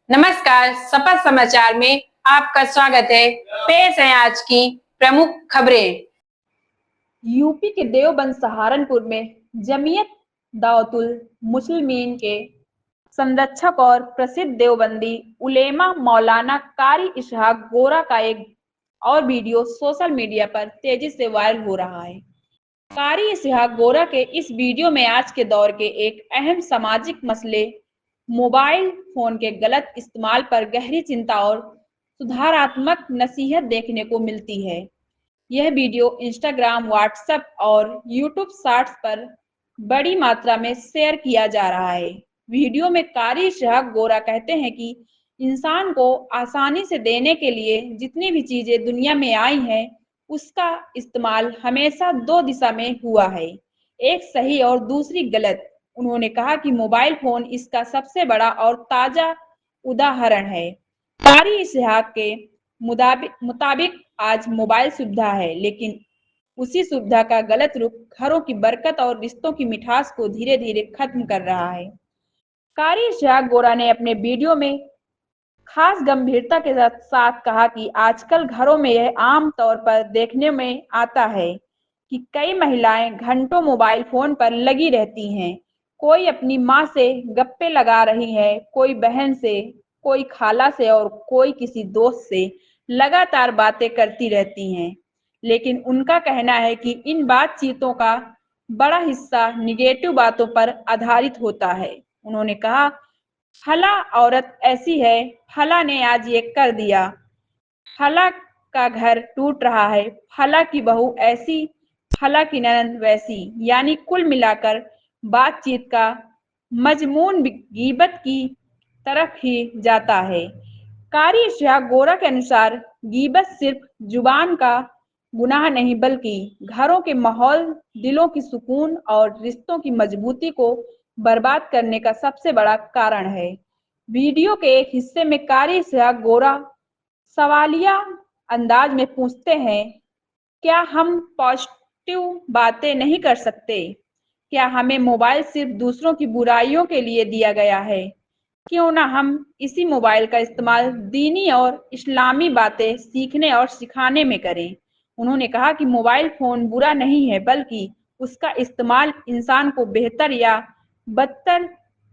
नमस्कार, सपा समाचार में आपका स्वागत है। पेश है आज की प्रमुख खबरें। यूपी के देवबंद सहारनपुर में जमीयत दावतुल मुस्लिमीन के संरक्षक और प्रसिद्ध देवबंदी उलेमा मौलाना कारी इसहाक गोरा का एक और वीडियो सोशल मीडिया पर तेजी से वायरल हो रहा है। कारी इसहाक गोरा के इस वीडियो में आज के दौर के एक अहम सामाजिक मसले मोबाइल फोन के गलत इस्तेमाल पर गहरी चिंता और सुधारात्मक नसीहत देखने को मिलती है। यह वीडियो इंस्टाग्राम, व्हाट्सएप और यूट्यूब शॉर्ट्स पर बड़ी मात्रा में शेयर किया जा रहा है। वीडियो में कारी इसहाक गोरा कहते हैं कि इंसान को आसानी से देने के लिए जितनी भी चीजें दुनिया में आई हैं, उसका इस्तेमाल हमेशा दो दिशा में हुआ है, एक सही और दूसरी गलत। उन्होंने कहा कि मोबाइल फोन इसका सबसे बड़ा और ताजा उदाहरण है। कारी इसहाक के मुताबिक आज मोबाइल सुविधा है, लेकिन उसी सुविधा का गलत रूप घरों की बरकत और रिश्तों की मिठास को धीरे धीरे खत्म कर रहा है। कारी इसहाक गोरा ने अपने वीडियो में खास गंभीरता के साथ कहा कि आजकल घरों में यह आम तौर पर देखने में आता है कि कई महिलाएं घंटों मोबाइल फोन पर लगी रहती हैं। कोई अपनी माँ से गप्पे लगा रही है, कोई बहन से, कोई खाला से और कोई किसी दोस्त से लगातार बातें करती रहती हैं। लेकिन उनका कहना है कि इन बातचीतों का बड़ा हिस्सा निगेटिव बातों पर आधारित होता है। उन्होंने कहा, फला औरत ऐसी है, फला ने आज ये कर दिया, फला का घर टूट रहा है, फला की बहू ऐसी, फला की ननद वैसी। यानी कुल मिलाकर बातचीत का मजमून गीबत की तरफ ही जाता है। कारी इसहाक गोरा के अनुसार गीबत सिर्फ जुबान का गुनाह नहीं, बल्कि घरों के माहौल, दिलों की सुकून और रिश्तों की मजबूती को बर्बाद करने का सबसे बड़ा कारण है। वीडियो के एक हिस्से में कारी इसहाक गोरा सवालिया अंदाज में पूछते हैं, क्या हम पॉजिटिव बातें नहीं कर सकते? क्या हमें मोबाइल सिर्फ दूसरों की बुराइयों के लिए दिया गया है? क्यों ना हम इसी मोबाइल का इस्तेमाल दीनी और इस्लामी बातें सीखने और सिखाने में करें। उन्होंने कहा कि मोबाइल फोन बुरा नहीं है, बल्कि उसका इस्तेमाल इंसान को बेहतर या बदतर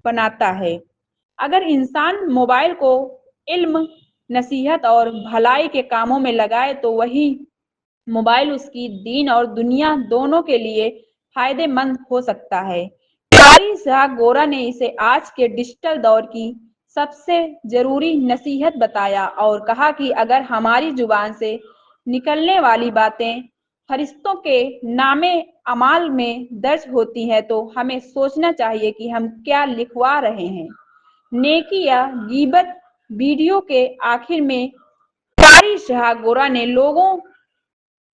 बनाता है। अगर इंसान मोबाइल को इल्म, नसीहत और भलाई के कामों में लगाए तो वही मोबाइल उसकी दीन और दुनिया दोनों के लिए फायदेमंद हो सकता है। कारी इसहाक गोरा ने इसे आज के डिजिटल दौर की सबसे जरूरी नसीहत बताया और कहा कि अगर हमारी जुबान से निकलने वाली बातें फरिश्तों के नामे अमाल में दर्ज होती हैं, तो हमें सोचना चाहिए कि हम क्या लिखवा रहे हैं, नेकी या गीबत। वीडियो के आखिर में कारी इसहाक गोरा ने लोगों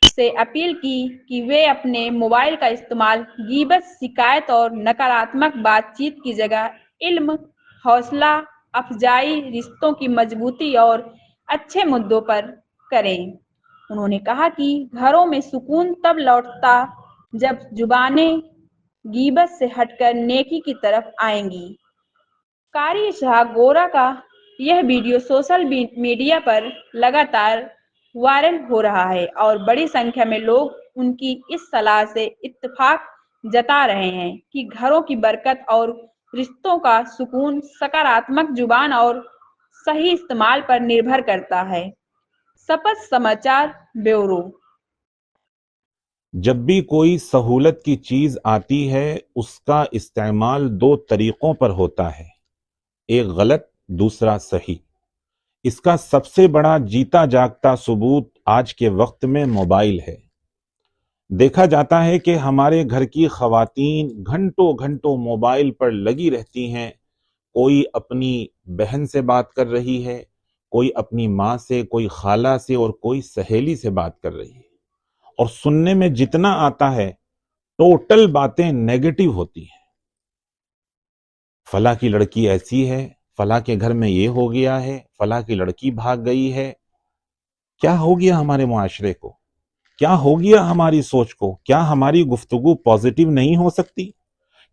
से अपील की कि वे अपने मोबाइल का इस्तेमाल गीबत, शिकायत और नकारात्मक बातचीत की जगह इल्म, हौसला अफजाई, रिश्तों की मजबूती और अच्छे मुद्दों पर करें। उन्होंने कहा कि घरों में सुकून तब लौटता जब जुबानें गीबत से हटकर नेकी की तरफ आएंगी। कारी इसहाक गोरा का यह वीडियो सोशल मीडिया पर लगातार वायरल हो रहा है और बड़ी संख्या में लोग उनकी इस सलाह से इत्तेफाक जता रहे हैं कि घरों की बरकत और रिश्तों का सुकून सकारात्मक जुबान और सही इस्तेमाल पर निर्भर करता है। सपा समाचार ब्यूरो। जब भी कोई सहूलत की चीज आती है, उसका इस्तेमाल दो तरीकों पर होता है, एक गलत, दूसरा सही। इसका सबसे बड़ा जीता जागता सबूत आज के वक्त में मोबाइल है। देखा जाता है कि हमारे घर की खवातीन घंटों घंटों मोबाइल पर लगी रहती हैं। कोई अपनी बहन से बात कर रही है, कोई अपनी माँ से, कोई खाला से और कोई सहेली से बात कर रही है। और सुनने में जितना आता है, टोटल बातें नेगेटिव होती हैं। फला की लड़की ऐसी है, फला के घर में ये हो गया है, फला की लड़की भाग गई है। क्या हो गया हमारे मुआशरे को? क्या हो गया हमारी सोच को? क्या हमारी गुफ्तगू पॉजिटिव नहीं हो सकती?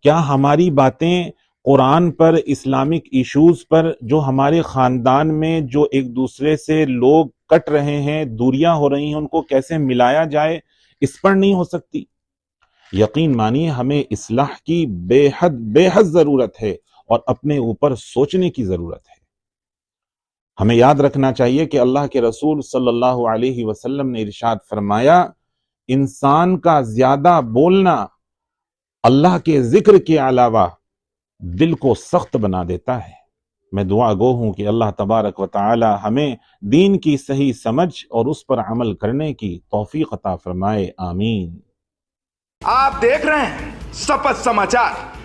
क्या हमारी बातें قرآن پر، اسلامک ایشوز پر، جو ہمارے خاندان میں جو ایک دوسرے سے لوگ کٹ رہے ہیں، دوریاں ہو رہی ہیں، ان کو کیسے ملایا جائے، اس پر نہیں ہو سکتی؟ یقین مانیے ہمیں اصلاح کی بے حد ضرورت ہے اور اپنے اوپر سوچنے کی ضرورت ہے۔ ہمیں یاد رکھنا چاہیے کہ اللہ کے رسول صلی اللہ علیہ وسلم نے ارشاد فرمایا، انسان کا زیادہ بولنا اللہ کے ذکر کے علاوہ دل کو سخت بنا دیتا ہے۔ میں دعا گو ہوں کہ اللہ تبارک و تعالی ہمیں دین کی صحیح سمجھ اور اس پر عمل کرنے کی توفیق عطا فرمائے، آمین۔ آپ دیکھ رہے ہیں سپت سماچار۔